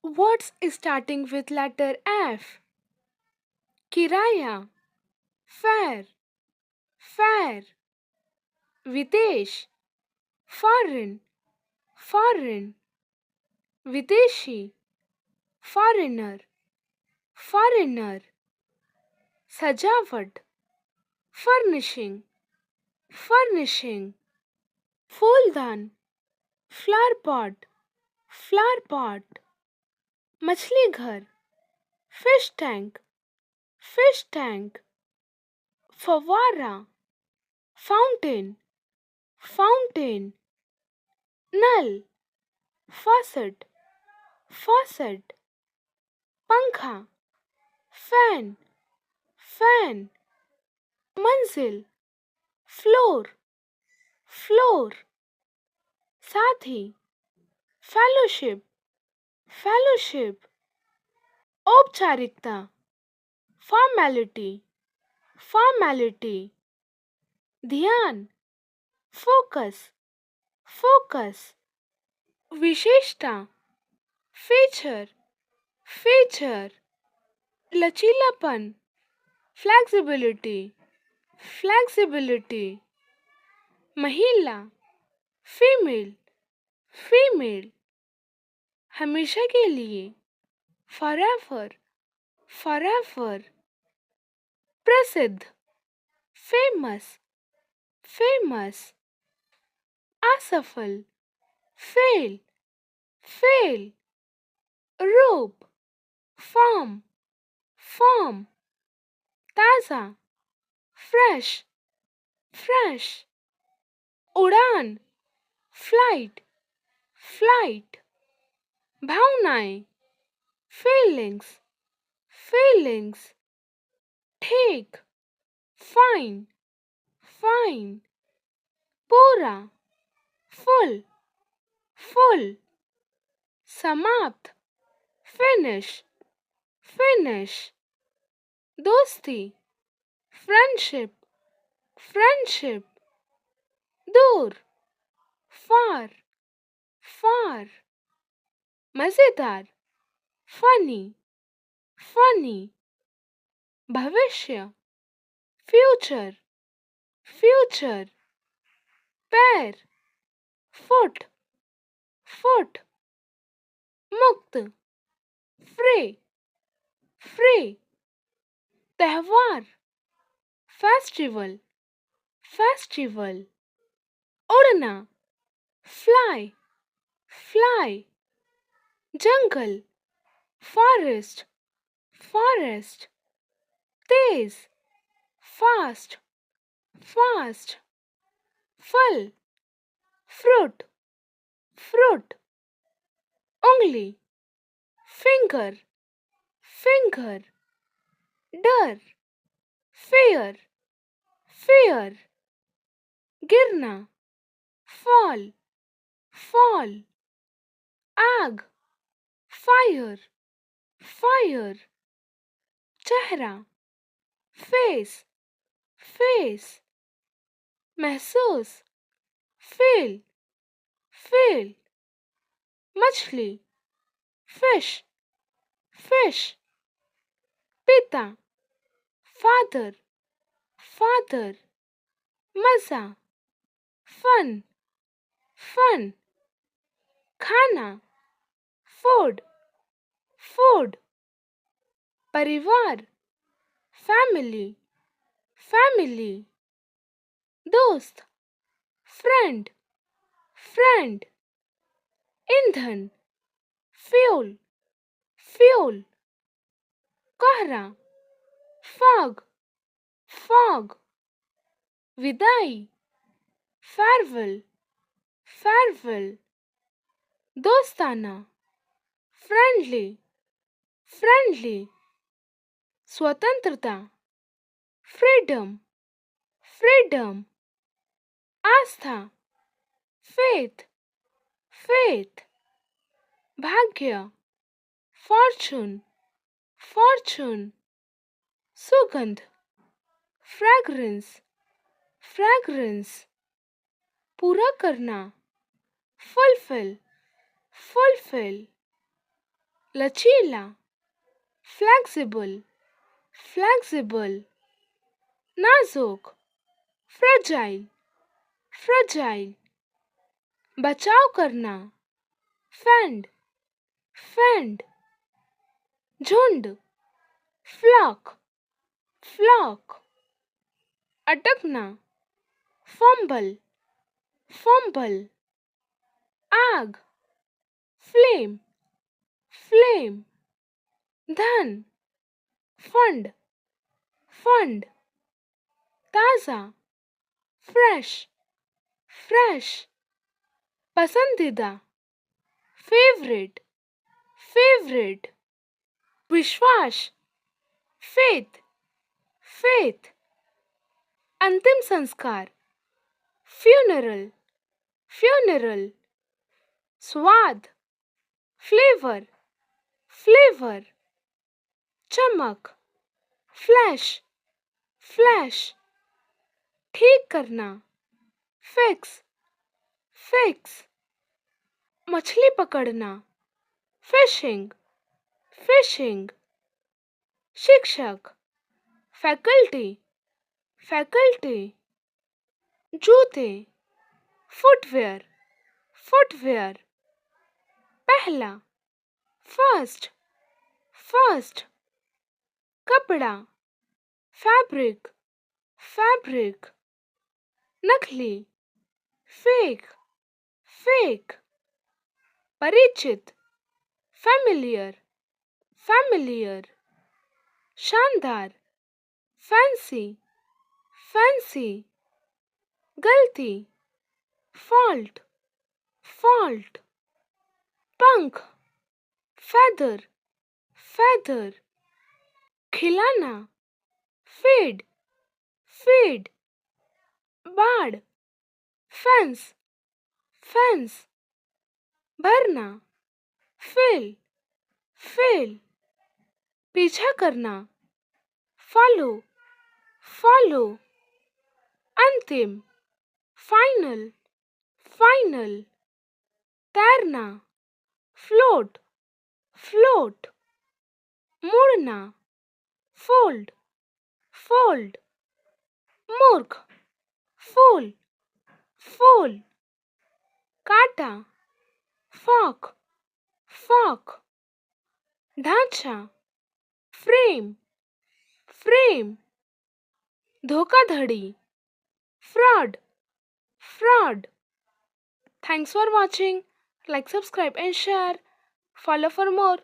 Words starting with letter F. Kiraya, fair, fair. Videsh, foreign, foreign. Videshi, foreigner, foreigner. Sajawat, furnishing, furnishing. Fooldan, flower pot, flower pot. मछली घर, fish tank, fish tank. फव्वारा, fountain, fountain. नल, faucet, faucet. पंखा, fan, fan. मंजिल, floor, floor. साथी, fellowship, fellowship. औपचारिकता, formality, formality. ध्यान, focus, focus. विशेषता, feature, feature. लचीलापन, flexibility, flexibility. महिला, female, female. हमेशा के लिए, forever, forever. प्रसिद्ध, famous, famous. असफल, fail, fail. रूप, form, form. ताज़ा, fresh, fresh. उड़ान, flight, flight. भावनाएं, feelings, feelings. ठीक, fine, fine. पूरा, full, full. समाप्त, finish, finish. दोस्ती, friendship, friendship. दूर, far, far. मजेदार, funny, funny. भविष्य, future, future. पैर, foot, foot. मुक्त, free, free. त्योहार, festival, festival. उड़ना, fly, fly. जंगल, forest, forest. तेज, fast, fast. फल, fruit, fruit. उंगली, finger, finger. डर, fear, fear. गिरना, fall, fall. आग, fire, fire. चेहरा, face, face. महसूस, feel, feel. मछली, fish, fish. पिता, father, father. मजा, fun, fun. खाना, food, food. परिवार, family, family. दोस्त, friend, friend. ईंधन, fuel, fuel. कोहरा, fog, fog. विदाई, farewell, farewell. दोस्ताना, friendly, friendly. स्वतंत्रता, freedom, freedom. आस्था, faith, faith. भाग्य, fortune, fortune. सुगंध, fragrance, fragrance. पूरा करना, fulfill, fulfill. लचीला, flexible, flexible, नाजुक, fragile, fragile, बचाव करना, fend, fend, झुंड, flock, flock, अटकना, fumble, fumble, आग, flame, flame, धन, fund, fund, ताज़ा, fresh, fresh, पसंदीदा, favorite, favorite, विश्वास, faith, faith, अंतिम संस्कार, funeral, funeral, स्वाद, flavor, flavor, चमक, flash, flash, ठीक करना, fix, fix, मछली पकड़ना, fishing, fishing, शिक्षक, faculty, faculty, जूते, footwear, footwear, पहला, first, first, कपड़ा, fabric, fabric, नकली, fake, fake, परिचित, familiar, familiar, शानदार, fancy, fancy, गलती, fault, fault, पंख, feather, feather, खिलाना, feed, feed, बाड़, fence, fence, भरना, fill, fill, पीछा करना, follow, follow, अंतिम, final, final, तैरना, float, float, मुड़ना, fold, fold, मूर्ख, fool, fool, काटा, fork, fork, ढांचा, frame, frame, धोखाधड़ी, fraud, fraud. Thanks for watching. Like, subscribe and share. Follow for more.